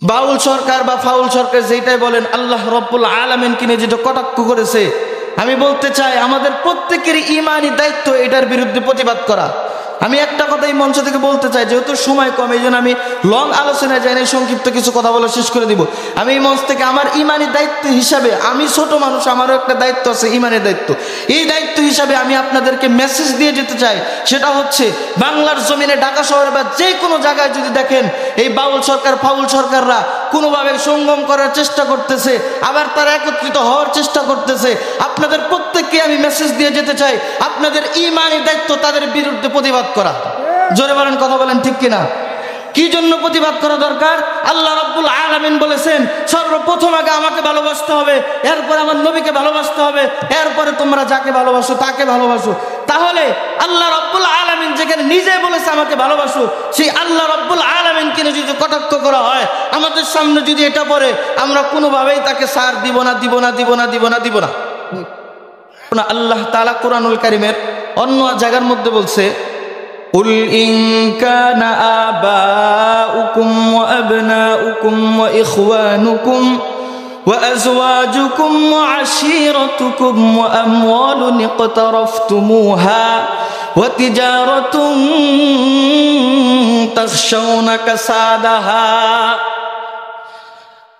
বাউল সরকার বা ফাউল সরকার যেটাই বলেন, আল্লাহ রব্বুল আলামিনকে নিয়ে যেটা কটাক্ষ করেছে, আমি বলতে চাই আমাদের প্রত্যেকেরই ঈমানি দায়িত্ব এটার বিরুদ্ধে প্রতিবাদ করা। আমি একটা কথাই মঞ্চ থেকে বলতে চাই, যেহেতু সময় কম এই জন্য আমি লং আলোচনায় যাই না, সংক্ষিপ্ত কিছু কথা বলে শেষ করে দিব। আমি এই মঞ্চ থেকে আমার ঈমানি দায়িত্ব হিসাবে, আমি ছোট মানুষ, আমারও একটা দায়িত্ব আছে, ঈমানের দায়িত্ব। এই দায়িত্ব হিসাবে আমি আপনাদেরকে মেসেজ দিয়ে যেতে চাই, সেটা হচ্ছে বাংলার জমিনে, ঢাকা শহরে বা যে কোনো জায়গায় যদি দেখেন এই বাউল সরকার ফাউল সরকাররা কোনোভাবে সঙ্গম করার চেষ্টা করতেছে, আবার তারা একত্রিত হওয়ার চেষ্টা করতেছে, আপনাদের প্রত্যেককে আমি মেসেজ দিয়ে যেতে চাই, আপনাদের ঈমানি দায়িত্ব তাদের বিরুদ্ধে প্রতিবাদ করা। জোরে বলেন, কথা বলেন ঠিক কিনা? কি জন্য প্রতিবাদ করা দরকার? আল্লাহ রাব্বুল আলামিন বলেছেন সর্বপ্রথম আগে আমাকে ভালোবাসতে হবে, এরপর আমার নবীকে ভালোবাসতে হবে, এরপরে তোমরা যাকে ভালোবাসো তাকে ভালোবাসো। তাহলে আল্লাহ রাব্বুল আলামিন যেখানে নিজে বলেছে আমাকে ভালোবাসো, সেই আল্লাহ রাব্বুল আলামিনকে যদি কটাক্ষ করা হয়, আমাদের সামনে যদি এটা পড়ে, আমরা কোনোভাবেই তাকে সার দিব না, দিব না, দিব না, দিব না, দিব না। আল্লাহ তাআলা কোরআনুল কারীমের অন্য জায়গার মধ্যে বলছে, قل إن كان آباؤكم وأبناؤكم وإخوانكم وأزواجكم وعشيرتكم وأموال اقترفتموها وتجارة تخشون كسادها।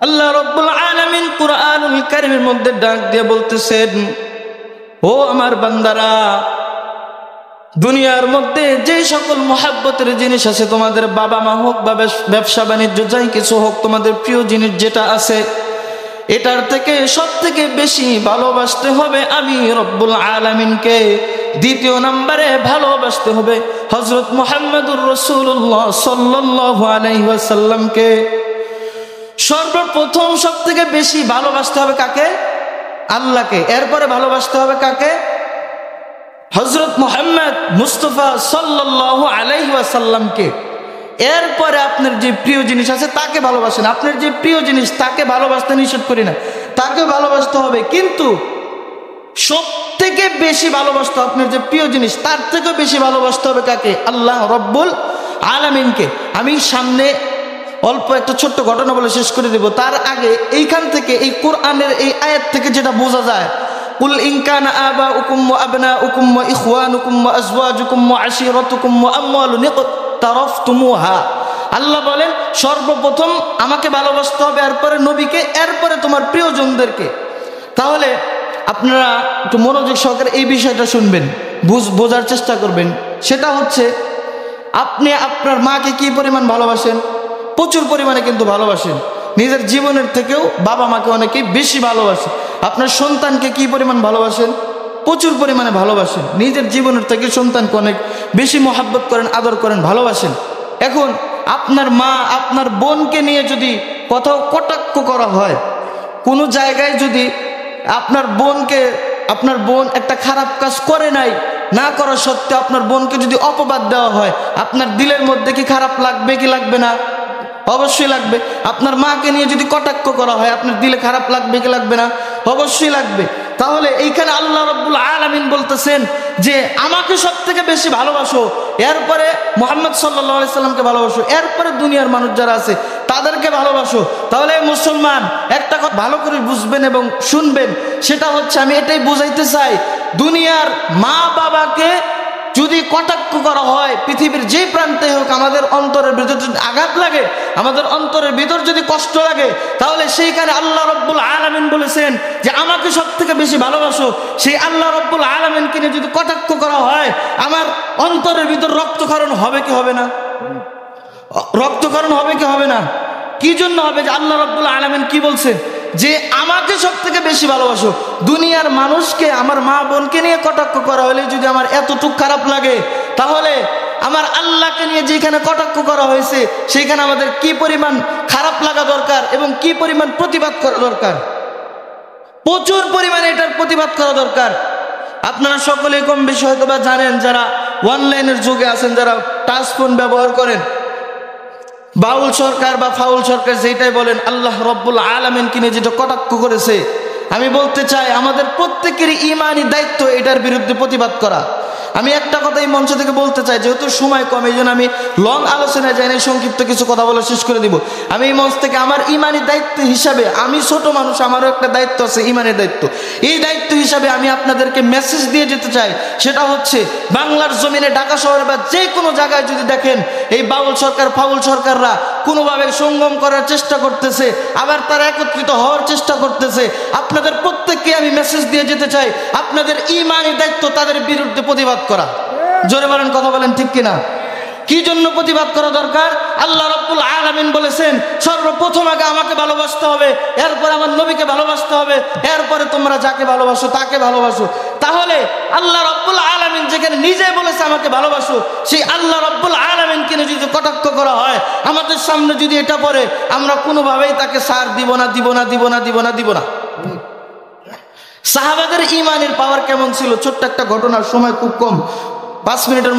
আল্লাহ রাব্বুল আলামিন কুরআনুল কারীমের মধ্যে ডাক দিয়ে বলতেছেন, ও আমার বান্দারা, দুনিয়ার মধ্যে যে সকল মহাব্বতের জিনিস আছে, তোমাদের বাবা মা হোক বা ব্যবসা বাণিজ্য যাই কিছু হোক, তোমাদের প্রিয় জিনিস যেটা আছে, এটার থেকে সব থেকে বেশি ভালোবাসতে হবে আমি রব্বুল আলামিনকে। দ্বিতীয় নম্বরে ভালোবাসতে হবে হযরত মুহাম্মদুর রাসূলুল্লাহ সাল্লাল্লাহু আলাইহি ওয়াসাল্লামকে। সর্বপ্রথম সব থেকে বেশি ভালোবাসতে হবে কাকে? আল্লাহকে। এরপরে ভালোবাসতে হবে কাকে? হযরত মুহাম্মদ মুস্তাফা সাল্লাল্লাহু আলাইহি ওয়াসাল্লামকে। এরপরে আপনার যে প্রিয় জিনিস আছে তাকে ভালোবাসেন। আপনার যে প্রিয় জিনিস তাকে ভালোবাসতে নিষেধ করি না, তাকে ভালোবাসতে হবে, কিন্তু সব থেকে বেশি ভালোবাসতে, আপনার যে প্রিয় জিনিস তার থেকে বেশি ভালোবাসতে হবে কাকে? আল্লাহ রব্বুল আলামিনকে। আমি সামনে অল্প একটা ছোট্ট ঘটনা বলে শেষ করে দেব। তার আগে এইখান থেকে, এই কোরআনের এই আয়াত থেকে যেটা বোঝা যায়, কুল ইন কানা আবাউকুম ওয়া আবনাউকুম ওয়া ইখওয়ানুকুম ওয়া আজওয়াজুকুম ওয়া আশিরাতুকুম ওয়া আমওয়ালুন ইকতারাফতুমুহা। আল্লাহ বলেন সর্বপ্রথম আমাকে ভালোবাসতে হবে, এরপরে নবীকে, এরপরে তোমার প্রিয়জনদেরকে। তাহলে আপনারা একটু মনোযোগ সহকারে এই বিষয়টা শুনবেন, বোঝার চেষ্টা করবেন। সেটা হচ্ছে, আপনি আপনার মাকে কি পরিমাণ ভালোবাসেন? প্রচুর পরিমাণে কিন্তু ভালোবাসেন। নিজের জীবনের থেকেও বাবা মাকে অনেকেই বেশি ভালোবাসে। আপনার সন্তানকে কি পরিমাণ ভালোবাসেন? প্রচুর পরিমাণে ভালোবাসেন। নিজের জীবনের থেকে সন্তানকে অনেক বেশি মহব্বত করেন, আদর করেন, ভালোবাসেন। এখন আপনার মা, আপনার বোনকে নিয়ে যদি কোথাও কটাক্ষ করা হয়, কোনো জায়গায় যদি আপনার বোন একটা খারাপ কাজ করে নাই, না করা সত্ত্বেও আপনার বোনকে যদি অপবাদ দেওয়া হয়, আপনার দিলের মধ্যে কি খারাপ লাগবে কি লাগবে না? অবশ্যই লাগবে। আপনার মাকে নিয়ে যদি কটাক্ষ করা হয়, আপনার দিলে খারাপ লাগবে কি লাগবে না? অবশ্যই লাগবে। তাহলে এইখানে আল্লাহ রাব্বুল আলামিন বলতেছেন যে আমাকে সব থেকে বেশি ভালোবাসো, এরপরে মুহাম্মদ সাল্লাল্লাহু আলাইহি সাল্লামকে ভালোবাসো, এরপরে দুনিয়ার মানুষ যারা আছে তাদেরকে ভালোবাসো। তাহলে মুসলমান একটা কথা ভালো করে বুঝবেন এবং শুনবেন, সেটা হচ্ছে, আমি এটাই বুঝাইতে চাই, দুনিয়ার মা বাবাকে যদি কটাক্ষ করা হয়, পৃথিবীর যে প্রান্তে হোক, আমাদের অন্তরের ভিতর যদি আঘাত লাগে, আমাদের অন্তরের ভিতর যদি কষ্ট লাগে, তাহলে সেইখানে আল্লাহ রাব্বুল আলামিন বলেছেন যে আমাকে সব থেকে বেশি ভালোবাসো। সেই আল্লাহ রাব্বুল আলামিনকে নিয়ে যদি কটাক্ষ করা হয়, আমার অন্তরের ভিতর রক্তক্ষরণ হবে কি হবে না? রক্তক্ষরণ হবে কি হবে না? কি জন্য হবে? যে আল্লাহ রাব্বুল আলামিন কি বলছেন? যে আমাকে সব থেকে বেশি ভালোবাসো। দুনিয়ার মানুষকে, আমার মা বোনকে নিয়ে কটাক্ষ করা হলে যদি আমার এতটুকু খারাপ লাগে, তাহলে আমার আল্লাহকে নিয়ে যেখানে কটাক্ষ করা হয়েছে সেইখানে আমাদের কি পরিমাণ খারাপ লাগা দরকার এবং কি পরিমাণ প্রতিবাদ করা দরকার। প্রচুর পরিমাণে এটার প্রতিবাদ করা দরকার। আপনারা সকলেই কম বেশি হয়তো বা জানেন, যারা অনলাইনের যুগে আছেন, যারা টাচ ফোন ব্যবহার করেন, বাউল সরকার বা ফাউল সরকার যেটাই বলেন, আল্লাহ রব্বুল আলামিনকে নিয়ে যেটা কটাক্ষ করেছে, আমি বলতে চাই আমাদের প্রত্যেকেরই ঈমানি দায়িত্ব এটার বিরুদ্ধে প্রতিবাদ করা। আমি একটা কথা এই মঞ্চ থেকে বলতে চাই, যেহেতু সময় কম এই জন্য আমি লং আলোচনায় যাই না, সংক্ষিপ্ত কিছু কথা বলে শেষ করে দিব। আমি এই মঞ্চ থেকে আমার ইমানি দায়িত্ব হিসাবে, আমি ছোট মানুষ, আমারও একটা দায়িত্ব আছে, ইমানের দায়িত্ব। এই দায়িত্ব হিসাবে আমি আপনাদেরকে মেসেজ দিয়ে যেতে চাই, সেটা হচ্ছে বাংলার জমিনে, ঢাকা শহরে বা যে কোনো জায়গায় যদি দেখেন এই বাউল সরকার ফাউল সরকাররা কোনোভাবে সঙ্গম করার চেষ্টা করতেছে, আবার তারা একত্রিত হওয়ার চেষ্টা করতেছে, আপনাদের প্রত্যেককে আমি মেসেজ দিয়ে যেতে চাই, আপনাদের ইমানি দায়িত্ব তাদের বিরুদ্ধে প্রতিবাদ করা। জোরে বলেন, কথা বলেন ঠিক কিনা? কি জন্য প্রতিবাদ করা দরকার? আল্লাহ রাব্বুল আলামিন বলেছেন সর্বপ্রথম আগে আমাকে ভালোবাসতে হবে, এরপর আমার নবীকে ভালোবাসতে হবে, এরপরে তোমরা যাকে ভালোবাসো তাকে ভালোবাসো। তাহলে আল্লাহ রাব্বুল আলামিন যেখানে নিজে বলেছে আমাকে ভালোবাসো, সেই আল্লাহ রাব্বুল আলামিনকে যদি কটাক্ষ করা হয়, আমাদের সামনে যদি এটা পড়ে, আমরা কোনোভাবেই তাকে সার দিব না, দিব না, দিব না, দিব না, দিব না। সাহাবাদের ইমানের পাওয়ার কেমন ছিল? ছোট্ট একটা ঘটনার সময় খুব কম, 5 মিনিটের